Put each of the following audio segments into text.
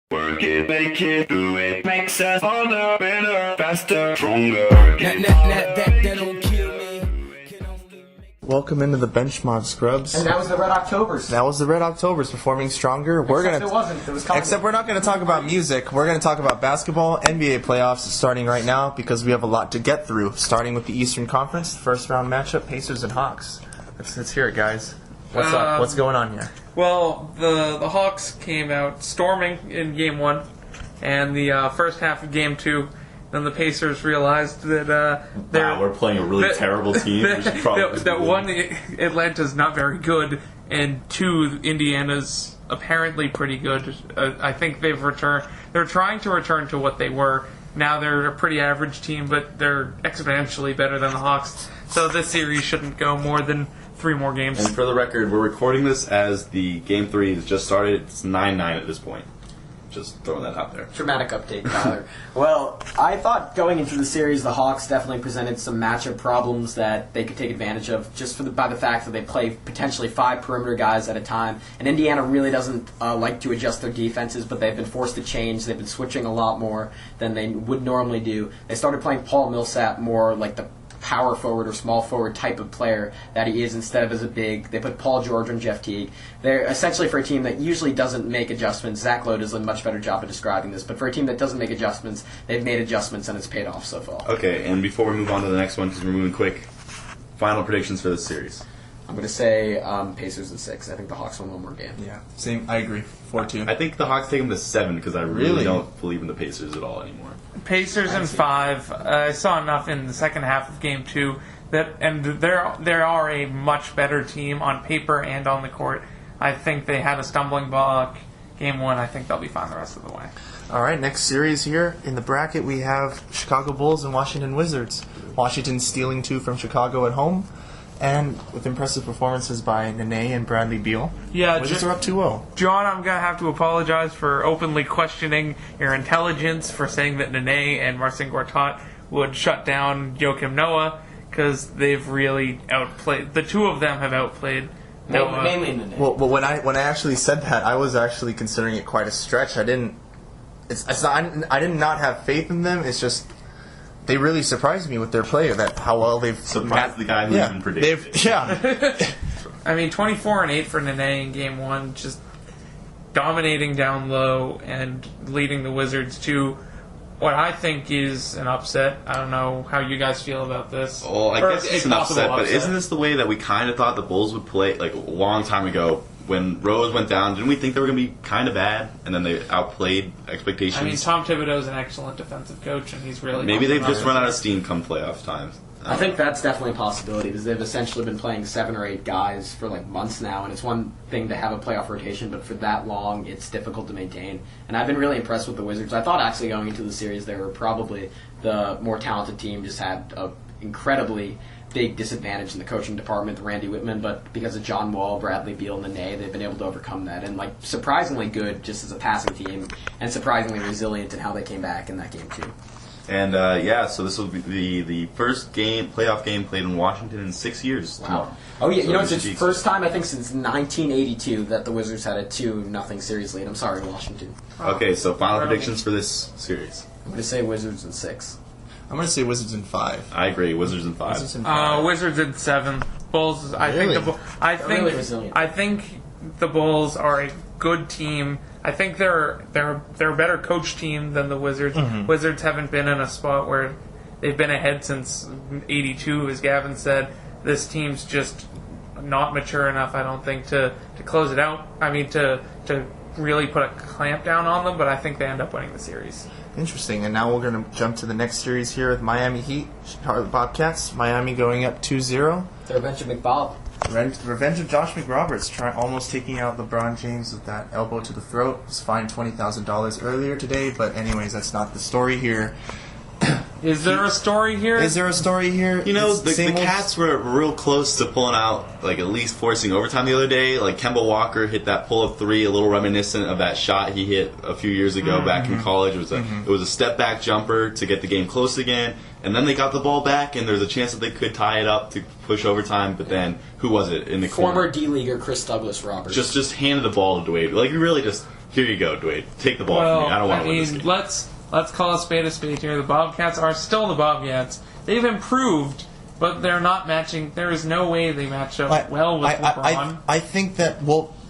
Work it, make it, do it, makes us harder, better, faster, stronger. That don't kill me. Welcome into the Benchmark Scrubs. And that was the Red Octobers. That was the Red Octobers performing stronger. It wasn't. It was comedy. Except we're not going to talk about music. We're going to talk about basketball, NBA playoffs starting right now because we have a lot to get through. Starting with the Eastern Conference, first round matchup, Pacers and Hawks. Let's hear it, guys. What's up? What's going on here? Well, the Hawks came out storming in Game 1 and the first half of Game 2. Then the Pacers realized that we're playing a really terrible team. We should probably that one, Atlanta's not very good, and two, Indiana's apparently pretty good. I think they've returned. They're trying to return to what they were. Now they're a pretty average team, but they're exponentially better than the Hawks. So this series shouldn't go more than 3 more games. And for the record, we're recording this as the Game 3 has just started. It's 9-9 at this point. Just throwing that out there. Dramatic update, Tyler. Well, I thought going into the series, the Hawks definitely presented some matchup problems that they could take advantage of just by the fact that they play potentially 5 perimeter guys at a time. And Indiana really doesn't like to adjust their defenses, but they've been forced to change. They've been switching a lot more than they would normally do. They started playing Paul Millsap more like the power forward or small forward type of player that he is instead of as a big. They put Paul George and Jeff Teague. They're essentially, for a team that usually doesn't make adjustments, Zach Lowe does a much better job of describing this, but for a team that doesn't make adjustments, they've made adjustments and it's paid off so far. Okay, and before we move on to the next one, because we're moving quick, final predictions for this series. I'm going to say Pacers in 6. I think the Hawks win one more game. Yeah, same. I agree. 4-2. I think the Hawks take them to 7 because I really don't believe in the Pacers at all anymore. Pacers in 5. I saw enough in the second half of Game 2 and there are a much better team on paper and on the court. I think they had a stumbling block Game 1. I think they'll be fine the rest of the way. All right, next series here in the bracket we have Chicago Bulls and Washington Wizards. Washington stealing 2 from Chicago at home, and with impressive performances by Nene and Bradley Beal. Yeah, Wizards are up 2-0. John, I'm going to have to apologize for openly questioning your intelligence for saying that Nene and Marcin Gortat would shut down Joakim Noah, because they've really outplayed. The two of them have outplayed Noah. Mainly Nene. Well, when I actually said that, I was actually considering it quite a stretch. I did not have faith in them. It's just they really surprised me with their play. That how well they've surprised the guy who even predicted. I mean, 24 and 8 for Nene in Game 1, just dominating down low and leading the Wizards to what I think is an upset. I don't know how you guys feel about this. Well, I guess it's an upset, but isn't this the way that we kind of thought the Bulls would play like a long time ago? When Rose went down, didn't we think they were going to be kind of bad, and then they outplayed expectations? I mean, Tom Thibodeau's an excellent defensive coach, and he's really... Maybe they've just run out of steam come playoff time. I think that's definitely a possibility because they've essentially been playing 7 or 8 guys for like months now, and it's one thing to have a playoff rotation, but for that long, it's difficult to maintain. And I've been really impressed with the Wizards. I thought actually going into the series they were probably the more talented team, just had an incredibly big disadvantage in the coaching department, Randy Whitman, but because of John Wall, Bradley Beal, and Nene, they've been able to overcome that, and like surprisingly good just as a passing team, and surprisingly resilient in how they came back in that game too. And so this will be the first playoff game played in Washington in 6 years. Wow. Oh yeah, so it's the first time I think since 1982 that the Wizards had a 2-0 series lead. I'm sorry, Washington. Okay, so final predictions for this series. I'm going to say Wizards in 6. I'm going to say Wizards in 5. I agree, Wizards in 5. Wizards in 7. Bulls. Really? I think the Bulls are a good team. I think they're a better coach team than the Wizards. Mm-hmm. Wizards haven't been in a spot where they've been ahead since '82, as Gavin said. This team's just not mature enough, I don't think, to close it out. I mean, to really put a clamp down on them, but I think they end up winning the series. Interesting. And now we're going to jump to the next series here with Miami Heat, Charlotte Bobcats. Miami going up 2-0. The revenge of McBob. Revenge of Josh McRoberts, almost taking out LeBron James with that elbow to the throat. Was fined $20,000 earlier today, but anyways, that's not the story here. Is there a story here? Is there a story here? You know, the Cats were real close to pulling out, like at least forcing overtime the other day. Like Kemba Walker hit that pull-up 3, a little reminiscent of that shot he hit a few years ago back in college. It was a step-back jumper to get the game close again. And then they got the ball back, and there's a chance that they could tie it up to push overtime. But then, who was it in the corner? Former D-leaguer Chris Douglas Roberts. Just handed the ball to Dwayne. Like, he really just Here you go, Dwayne. Take the ball from me. I don't want to win this game. let's call a spade here. The Bobcats are still the Bobcats. They've improved, but they're not matching. There is no way they match up well with LeBron. I think that,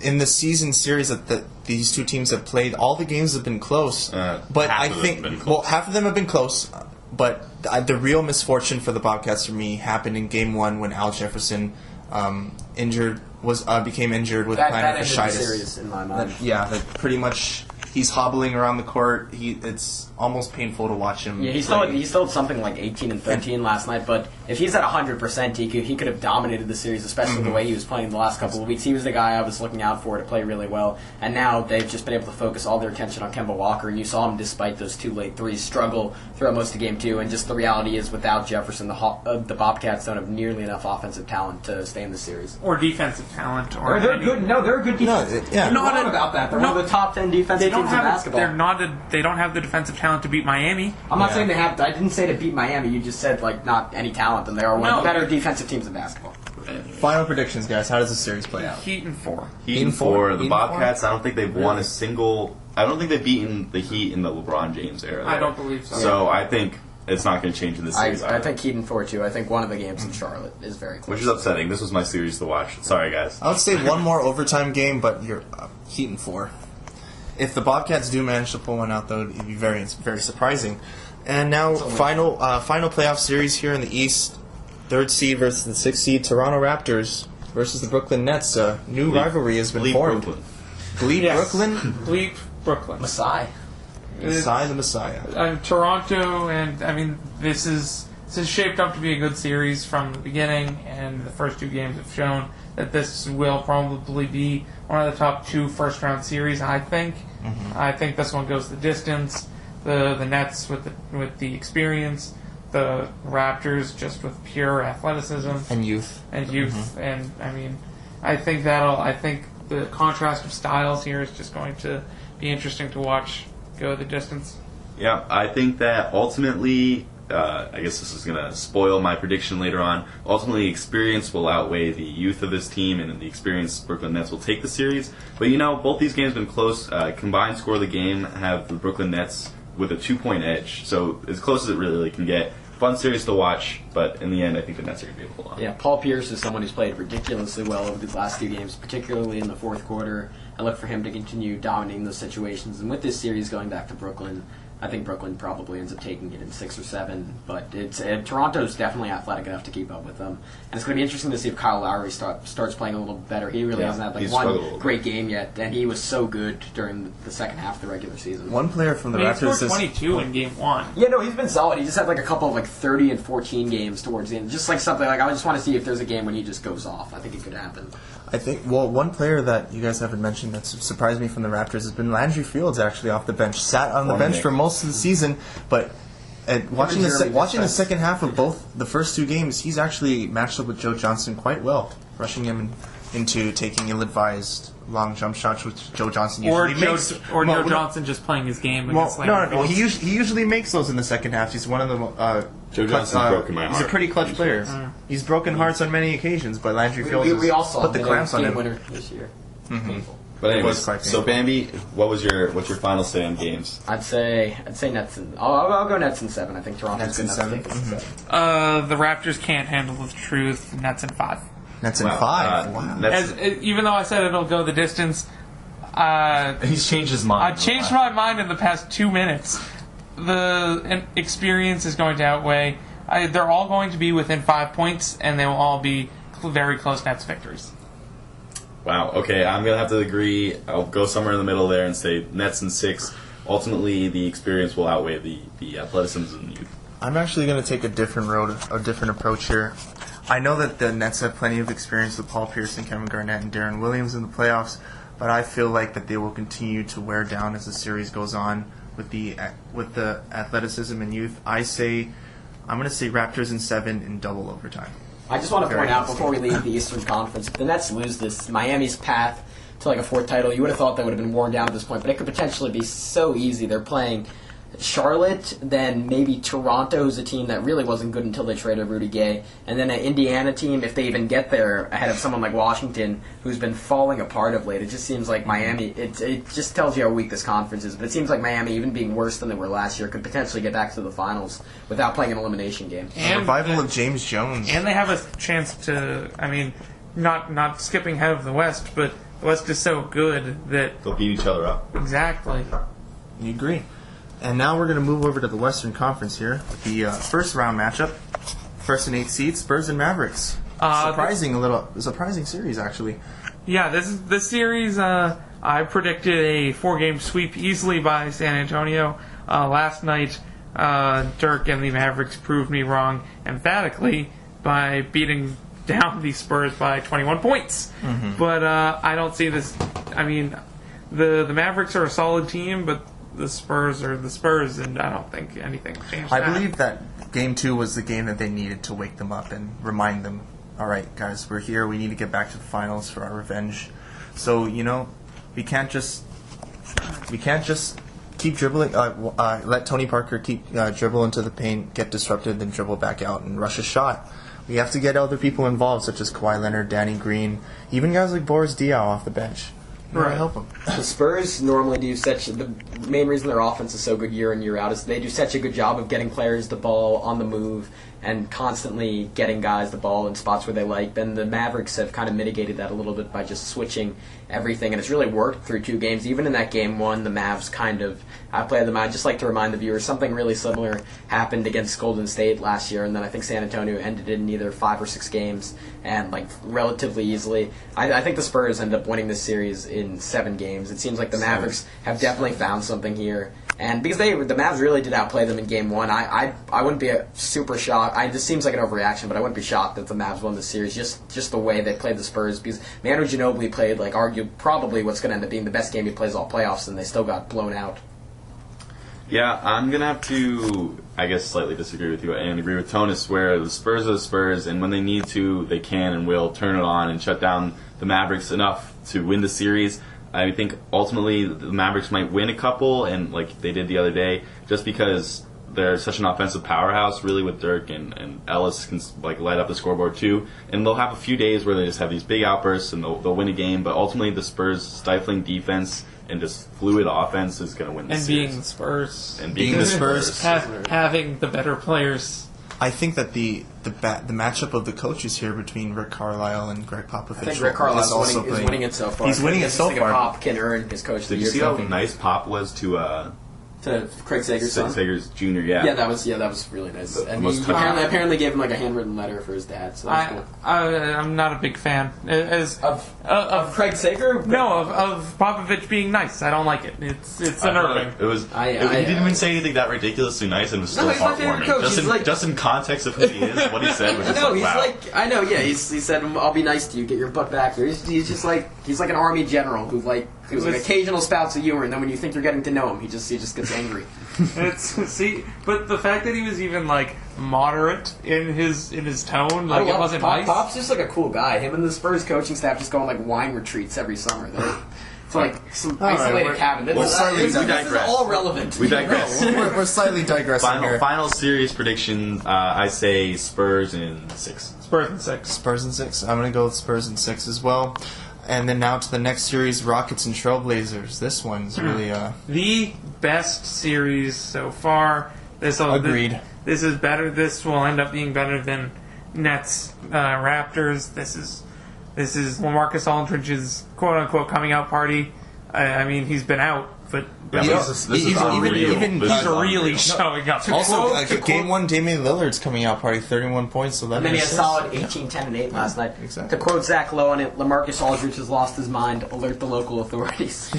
in the season series that these two teams have played, all the games have been close. But I think, half of them have been close. But the real misfortune for the Bobcats, for me, happened in Game 1 when Al Jefferson became injured with plantar fasciitis. That series in my mind. That pretty much he's hobbling around the court. It's almost painful to watch him. Yeah, he still had something like 18 and 13 last night. But if he's at 100%, he could have dominated the series, especially the way he was playing the last couple of weeks. He was the guy I was looking out for to play really well. And now they've just been able to focus all their attention on Kemba Walker. And you saw him, despite those 2 late threes, struggle throughout most of Game 2. And just the reality is, without Jefferson, the Bobcats don't have nearly enough offensive talent to stay in the series. Or defensive talent. They're good. No, they're a good defense. They're not about that. They're one of the top 10 defensive teams in basketball. They don't have the defensive talent to beat Miami. I'm not saying they have. I didn't say to beat Miami. You just said not any talent, and they are one of the better defensive teams in basketball. Final predictions, guys. How does the series play out? Heat in 4. Heat in 4. The Bobcats, I don't think they've won a single... I don't think they've beaten the Heat in the LeBron James era. I don't believe so. So I think it's not going to change in this series. I think Heat in 4 too. I think one of the games in Charlotte is very close. Which is upsetting. This was my series to watch. Sorry, guys. I would say one more overtime game, but you're Heat in 4. If the Bobcats do manage to pull one out, though, it'd be very, very surprising. And now, final playoff series here in the East. 3rd seed versus the 6th seed. Toronto Raptors versus the Brooklyn Nets. New rivalry has been formed. Brooklyn. Brooklyn? Bleep Brooklyn. Masai the Messiah. Toronto, and this is shaped up to be a good series from the beginning, and the first 2 games have shown that this will probably be one of the top 2 first-round series, I think. I think this one goes the distance. The Nets with the experience, the Raptors just with pure athleticism and youth. And I think the contrast of styles here is just going to be interesting to watch go the distance. Yeah, I think that ultimately, I guess this is going to spoil my prediction later on. Ultimately, experience will outweigh the youth of this team, and the experienced Brooklyn Nets will take the series. But both these games have been close. Combined score of the game have the Brooklyn Nets with a 2-point edge, so as close as it really can get. Fun series to watch, but in the end, I think the Nets are going to be able to hold on. Yeah, Paul Pierce is someone who's played ridiculously well over the last 2 games, particularly in the 4th quarter. I look for him to continue dominating those situations. And with this series going back to Brooklyn, I think Brooklyn probably ends up taking it in 6 or 7, but Toronto's definitely athletic enough to keep up with them. And it's going to be interesting to see if Kyle Lowry starts playing a little better. He really hasn't had one great game yet, and he was so good during the second half of the regular season. One player from the Raptors scored 22 in Game 1. Yeah, no, he's been solid. He just had a couple of 30 and 14 games towards the end. Just something I just want to see if there's a game when he just goes off. I think it could happen. I think, one player that you guys haven't mentioned that's surprised me from the Raptors has been Landry Fields, actually, off the bench. Sat on the bench for most of the season, but watching the second half of both the first 2 games, he's actually matched up with Joe Johnson quite well, rushing him into taking ill-advised long jump shots, which Joe Johnson usually makes. Joe Johnson just playing his game. No. He usually makes those in the second half. He's one of the... Joe Johnson's broken my heart. He's a pretty clutch player. He's broken hearts on many occasions, but Landry Fields we all saw put the clamps on him. Winner this year. But anyways, so Bambi, what's your final say on games? I'd say Nets and I'll go Nets in 7. I think Toronto's good enough to take this in 7. The Raptors can't handle the truth. Nets in 5. Nets in 5. Wow. Even though I said it'll go the distance, he's changed his mind. I've changed my mind in the past 2 minutes. The experience is going to outweigh. They're all going to be within 5 points, and they will all be very close Nets victories. Wow. Okay, I'm gonna have to agree. I'll go somewhere in the middle there and say Nets in 6. Ultimately, the experience will outweigh the athleticism and youth. I'm actually going to take a different road, a different approach here. I know that the Nets have plenty of experience with Paul Pierce and Kevin Garnett and Darren Williams in the playoffs, but I feel like that they will continue to wear down as the series goes on with the athleticism and youth. I'm going to say Raptors in 7 in double overtime. I just want to point out before we leave the Eastern Conference, if the Nets lose this, Miami's path to a 4th title, you would have thought that would have been worn down at this point, but it could potentially be so easy. They're playing Charlotte, then maybe Toronto, who's a team that really wasn't good until they traded Rudy Gay, and then an Indiana team, if they even get there, ahead of someone like Washington, who's been falling apart of late. It just seems like Miami, it just tells you how weak this conference is, but it seems like Miami, even being worse than they were last year, could potentially get back to the finals without playing an elimination game. A revival of James Jones. And they have a chance to, I mean, not skipping ahead of the West, but the West is so good that... They'll beat each other up. Exactly. You agree. And now we're going to move over to the Western Conference here. The first round matchup. First and 8 seeds, Spurs and Mavericks. Surprising series, actually. Yeah, this series, I predicted a 4-game sweep easily by San Antonio. Last night, Dirk and the Mavericks proved me wrong emphatically by beating down the Spurs by 21 points. Mm-hmm. But I don't see this. I mean, the Mavericks are a solid team, but the Spurs are the Spurs, and I don't think anything changed. I believe that Game 2 was the game that they needed to wake them up and remind them, all right, guys, we're here. We need to get back to the finals for our revenge. So, we can't just keep dribbling. Let Tony Parker keep dribble into the paint, get disrupted, then dribble back out and rush a shot. We have to get other people involved, such as Kawhi Leonard, Danny Green, even guys like Boris Diaw off the bench. Right. Help them. The Spurs normally do the main reason their offense is so good year in, year out is they do such a good job of getting players the ball on the move and constantly getting guys the ball in spots where they like. Then the Mavericks have kind of mitigated that a little bit by just switching everything, and it's really worked through 2 games. Even in that game 1, the Mavs kind of outplayed them. I'd just like to remind the viewers something really similar happened against Golden State last year, and then I think San Antonio ended it in either 5 or 6 games, and relatively easily. I think the Spurs end up winning this series in 7 games. It seems like the Mavericks have definitely found something here. And because the Mavs really did outplay them in Game 1, I wouldn't be super shocked. This seems like an overreaction, but I wouldn't be shocked that the Mavs won the series. Just the way they played the Spurs, because Manu Ginobili played probably what's going to end up being the best game he plays all playoffs, and they still got blown out. Yeah, I'm going to have to, I guess, slightly disagree with you and agree with Tonis, where the Spurs are the Spurs, and when they need to, they can and will turn it on and shut down the Mavericks enough to win the series. I think ultimately the Mavericks might win a couple, and like they did the other day, just because they're such an offensive powerhouse, really, with Dirk and Ellis can light up the scoreboard too. And they'll have a few days where they just have these big outbursts and they'll win a game. But ultimately, the Spurs' stifling defense and just fluid offense is going to win the series. Being the Spurs. And being the Spurs. Having the better players. I think that the matchup of the coaches here between Rick Carlisle and Greg Popovich. I think Rick Carlisle is winning it so far. He's winning it so far. Pop can earn his coach of the year. Did you see how nice Pop was to Craig Sager's son? Sager's Jr., yeah. Yeah, that was really nice. And he apparently gave him a handwritten letter for his dad, so that's cool. I'm not a big fan. Of Craig Sager? No, of Popovich being nice. I don't like it. It's unnerving. He didn't even say anything that ridiculously nice, and was still he's my favorite heartwarming. coach. Just in context of who he is, what he said was just wow. I know, yeah. He said, "I'll be nice to you. Get your butt back here." He's just like an army general who's occasional spouts of humor, and then when you think you're getting to know him, he just gets angry. But the fact that he was even moderate in his tone, it wasn't nice. Pop's just a cool guy. Him and the Spurs coaching staff just go on wine retreats every summer. It's some isolated cabin. This is all relevant. We digress. We're slightly digressing here. Final series prediction. I say Spurs in 6. Spurs in 6. Spurs in 6. I'm going to go with Spurs in 6 as well. And then now to the next series, Rockets and Trailblazers. This one's really the best series so far. Agreed. This is better. This will end up being better than Nets Raptors. This is LaMarcus Aldridge's quote unquote coming out party. I mean, he's been out, but this is unreal. He's really showing up. Also, Game 1, Damian Lillard's coming out party, 31 points, 11 and then he had assists. solid 18, 10, and 8 last night. Exactly. To quote Zach Lowe on it, LaMarcus Aldridge has lost his mind. Alert the local authorities.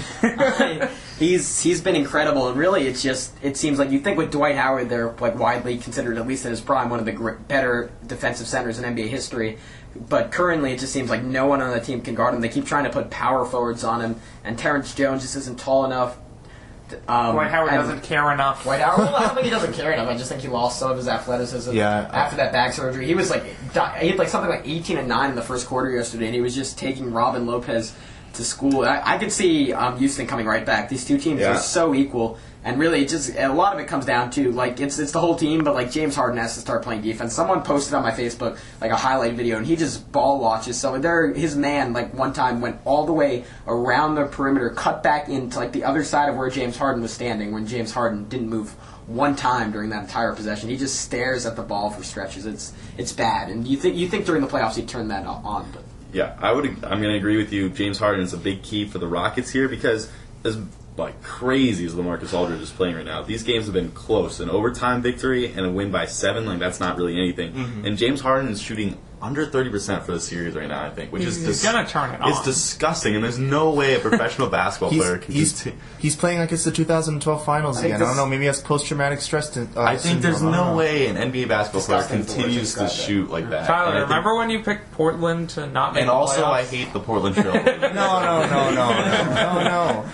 He's been incredible, and really, it seems like you think with Dwight Howard, they're widely considered, at least in his prime, one of the better defensive centers in NBA history. But currently, it just seems like no one on the team can guard him. They keep trying to put power forwards on him, and Terrence Jones just isn't tall enough. Dwight Howard doesn't care enough. Dwight Howard? Well, I don't think he doesn't care enough. I just think he lost some of his athleticism after that back surgery. He was he had something like 18 and 9 in the first quarter yesterday, and he was just taking Robin Lopez to school. I could see Houston coming right back. These two teams are so equal. And really, a lot of it comes down to, like, it's the whole team, but, like, James Harden has to start playing defense. Someone posted on my Facebook, like, a highlight video, and he just ball watches. So his man, like, one time went all the way around the perimeter, cut back into, like, the other side of where James Harden was standing, when James Harden didn't move one time during that entire possession. He just stares at the ball for stretches. It's bad. And you think during the playoffs he'd turn that on, but... Yeah, I'm going to agree with you. James Harden is a big key for the Rockets here because as like crazy as LaMarcus Aldridge is playing right now, these games have been close. An overtime victory and a win by 7, like that's not really anything. Mm-hmm. And James Harden is shooting under 30% for the series right now, I think, which he's gonna turn it on. It's disgusting, and there's no way a professional basketball player can. He's playing like it's the 2012 finals again. I don't know. Maybe he has post-traumatic stress. I think there's no way an NBA basketball player continues to shoot like that. Tyler, remember when you picked Portland to not make? And also, I hate the Portland Trail. No.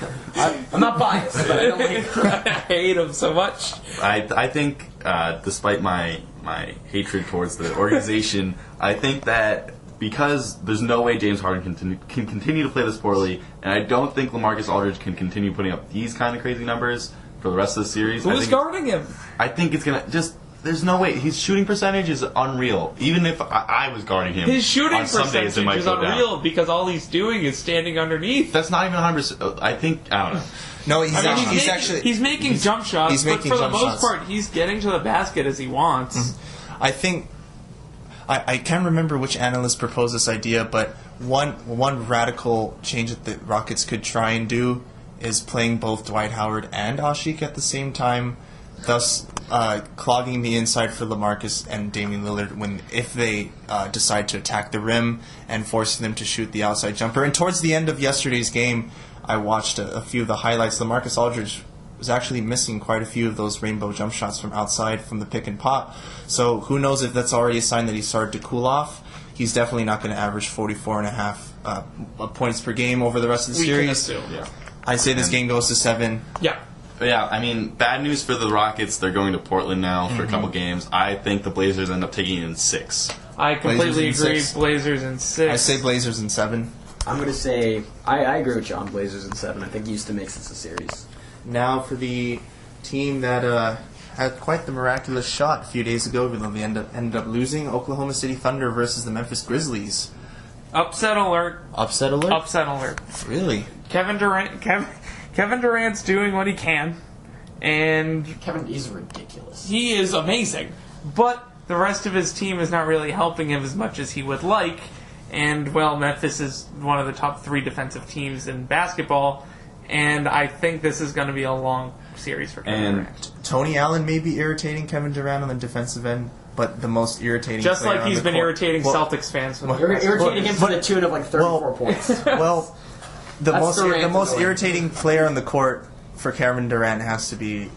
I'm not biased, but I don't like. I hate him so much. I think, despite my hatred towards the organization, I think that because there's no way James Harden can continue to play this poorly, and I don't think LaMarcus Aldridge can continue putting up these kind of crazy numbers for the rest of the series. Who's guarding him? I think it's going to just... There's no way. His shooting percentage is unreal. Even if I was guarding him, his shooting on some days percentage is unreal down. because all he's doing is standing underneath. That's not even 100%. I don't know. No, he's making jump shots, but for the most shots. part, he's getting to the basket as he wants. Mm-hmm. I think I can't remember which analyst proposed this idea, but one radical change that the Rockets could try and do is playing both Dwight Howard and Asik at the same time, thus clogging the inside for LaMarcus and Damian Lillard if they decide to attack the rim and forcing them to shoot the outside jumper. And towards the end of yesterday's game, I watched a few of the highlights. LaMarcus Aldridge was actually missing quite a few of those rainbow jump shots from outside from the pick and pop. So who knows if that's already a sign that he started to cool off. He's definitely not going to average 44.5 points per game over the rest of the series. Yeah. I say this game goes to 7. Yeah. But yeah, I mean, bad news for the Rockets. They're going to Portland now for a couple games. I think the Blazers end up taking it in 6. I completely Blazers in agree. 6. Blazers in 6. I say Blazers in 7. I'm going to say, I agree with John, Blazers in 7. I think Houston makes this a series. Now for the team that had quite the miraculous shot a few days ago, even though they ended up losing, Oklahoma City Thunder versus the Memphis Grizzlies. Upset alert. Upset alert? Upset alert. Really? Kevin Durant's doing what he can, and Kevin is ridiculous. he is amazing. But the rest of his team is not really helping him as much as he would like. And, well, Memphis is one of the top 3 defensive teams in basketball, and I think this is going to be a long series for Kevin Durant. Tony Allen may be irritating Kevin Durant on the defensive end, but the most irritating Just player like he's on the been court. irritating Celtics fans. Irritating him to the tune of like 34 points. Well, the That's Durant most is the irritating player on the court for Kevin Durant has to be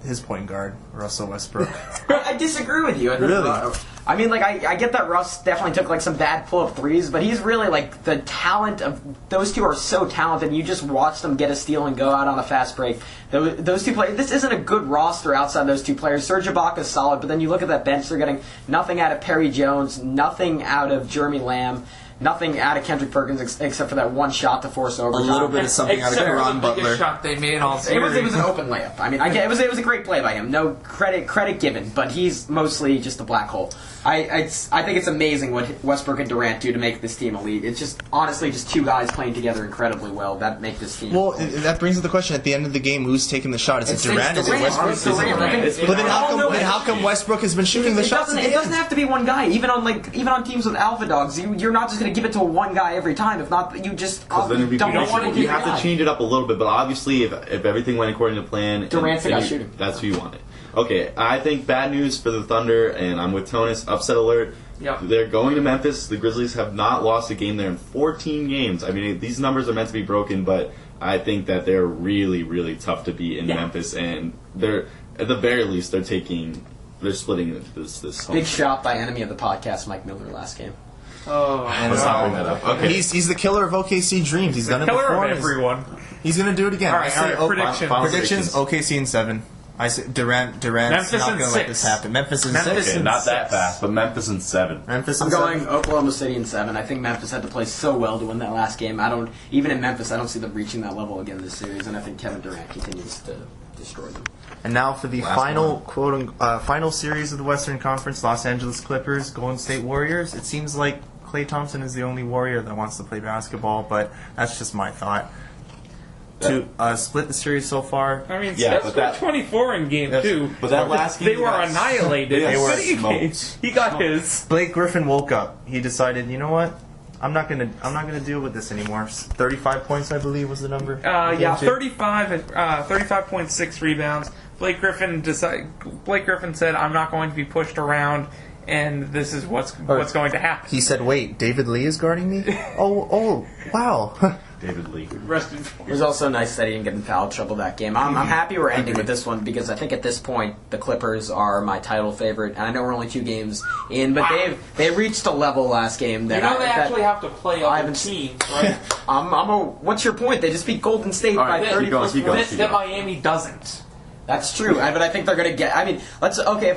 his point guard, Russell Westbrook. I disagree with you. Really? I mean, like, I get that Russ definitely took, like, some bad pull-up threes, but he's really, like, the talent of... Those two are so talented. You just watch them get a steal and go out on a fast break. Those two players... This isn't a good roster outside those two players. Serge Ibaka's solid, but then you look at that bench, they're getting nothing out of Perry Jones, nothing out of Jeremy Lamb, nothing out of Kendrick Perkins except for that one shot to force overtime. A little bit of something out of Caron The biggest Butler. shot they made all It series. was an open layup. I mean, it was a great play by him. No credit given, but he's mostly just a black hole. I think it's amazing what Westbrook and Durant do to make this team elite. It's just honestly just two guys playing together incredibly well that make this team. Well, that brings up the question at the end of the game: who's taking the shot? Is it Durant? Is it Westbrook? It's Durant. But then how come Westbrook has been shooting the shots? It doesn't have to be one guy. Even on teams with alpha dogs, you're not just going to give it to one guy every time. If not, you just don't want to do You have to change it up a little bit, but obviously, if everything went according to plan, Durant's the guy shooting. That's who you wanted. Okay, I think bad news for the Thunder, and I'm with Tonis. Upset alert. Yep. They're going to Memphis. The Grizzlies have not lost a game there in 14 games. I mean, these numbers are meant to be broken, but I think that they're really, really tough to beat in Memphis, and they're at the very least they're splitting this. Big shot by enemy of the podcast, Mike Miller, last game. Oh, Let's not bring that up. Okay. He's the killer of OKC dreams. He's done it killer before. of everyone. He's going to do it again. All right, predictions. Predictions. OKC in 7. I say Durant's Memphis not in going to 6. let this happen. Memphis in 6. Okay, not that 6. fast, but Memphis in 7. Memphis in I'm 7. going Oklahoma City in 7. I think Memphis had to play so well to win that last game. Even in Memphis, I don't see them reaching that level again this series, and I think Kevin Durant continues to destroy them. And now for the final series of the Western Conference: Los Angeles Clippers, Golden State Warriors. It seems like Klay Thompson is the only Warrior that wants to play basketball, but that's just my thought. To split the series so far. I mean, Yeah, Steph but scored 24 in game 2. But that last game, they were annihilated. They were He smoked. got his. Blake Griffin woke up. He decided, you know what? I'm not gonna deal with this anymore. 35 points, I believe, was the number. Yeah, 35.6 rebounds. Blake Griffin said, "I'm not going to be pushed around, and this is what's going to happen." He said, "Wait, David Lee is guarding me? oh, wow." David Lee. It was also nice that he didn't get in foul trouble that game. I'm happy we're ending with this one because I think at this point the Clippers are my title favorite, and I know we're only 2 games in, but they reached a level last game that they actually have to play other teams, right? What's your point? They just beat Golden State by 30 plus points. That Miami doesn't. That's true, but I think they're going to get. I mean, that's actually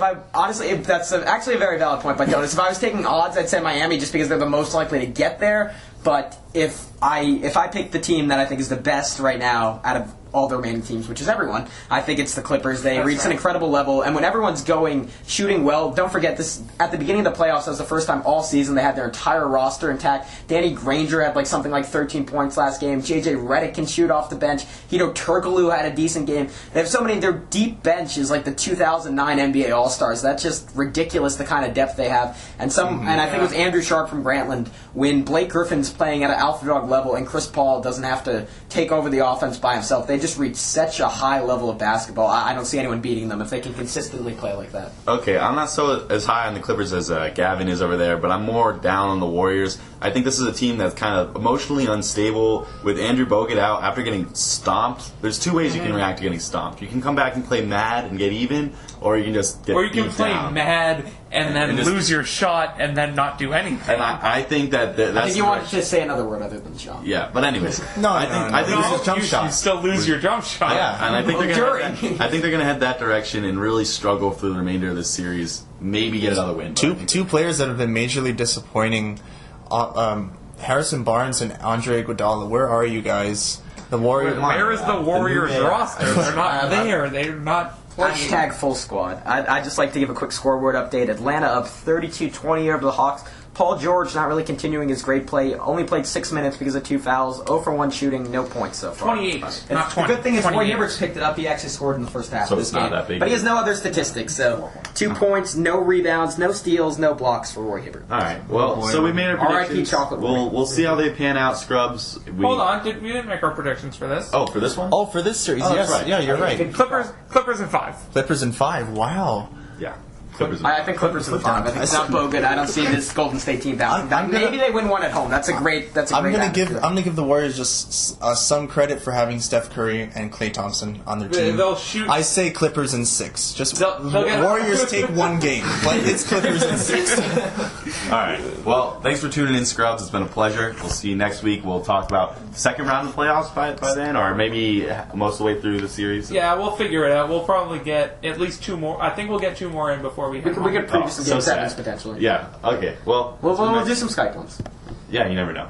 a very valid point by Jonas. If I was taking odds, I'd say Miami just because they're the most likely to get there. But if I pick the team that I think is the best right now out of all the remaining teams, which is everyone, I think it's the Clippers. They reached an incredible level, and when everyone's shooting well, don't forget this. At the beginning of the playoffs, that was the first time all season they had their entire roster intact. Danny Granger had something like 13 points last game. JJ Redick can shoot off the bench. Hito Turkoglu had a decent game. They have so many. Their deep bench is like the 2009 NBA All Stars. That's just ridiculous. The kind of depth they have, and I think it was Andrew Sharp from Grantland when Blake Griffin's playing at an alpha dog level, and Chris Paul doesn't have to take over the offense by himself. They just reach such a high level of basketball. I don't see anyone beating them if they can consistently play like that. Okay, I'm not as high on the Clippers as Gavin is over there, but I'm more down on the Warriors. I think this is a team that's kind of emotionally unstable. With Andrew Bogut out after getting stomped, there's 2 ways you can react to getting stomped. You can come back and play mad and get even, or you can just get Or you can beat play down. mad and then And just lose your shot and then not do anything. And I think that's I think you the wanted to say another word other than shot. Yeah, but anyways, No, I think this is jump you shot. still lose your jump shot. Yeah, and I think During. I think they're gonna head that direction and really struggle through the remainder of this series. Maybe get another win. Two players that have been majorly disappointing, Harrison Barnes and Andre Iguodala. Where are you guys? The Warriors. Where is the Warriors roster? They're not there. They're not playing. Hashtag full squad. I'd just like to give a quick scoreboard update. Atlanta up 32-20 over the Hawks. Paul George not really continuing his great play. Only played 6 minutes because of 2 fouls. 0 for 1 shooting, no points so far. 28, not 20. The good thing is Roy 28. Hibbert's picked it up. He actually scored in the first half So of this it's not game. that big. But he has no other statistics. So 2 points, no rebounds, no steals, no blocks for Roy Hibbert. All right. Well, so we made our R.I.P. predictions. Chocolate We'll see how they pan out. Scrubs. Hold on, we didn't make our predictions for this. Oh, for this one? Oh, for this series, Oh, yes. that's right. Yeah, you're right. Clippers in 5. Clippers in 5. Wow. Yeah. Clippers. I think Clippers in 5. I think it's not Bogut. I don't see this Golden State team bouncing back. Maybe they win one at home. That's a great. I'm gonna give the Warriors just some credit for having Steph Curry and Klay Thompson on their team. They'll shoot. I say Clippers in 6. Just They'll get- Warriors take 1 game, but it's Clippers in 6. All right. Well, thanks for tuning in, Scrubs. It's been a pleasure. We'll see you next week. We'll talk about the second round of the playoffs by then, or maybe most of the way through the series. Yeah, we'll figure it out. We'll probably get at least 2 more. I think we'll get 2 more in before we. We could preview some so game 7s sad. potentially. Yeah. Okay. Well. We'll do some Skype ones. Yeah. You never know.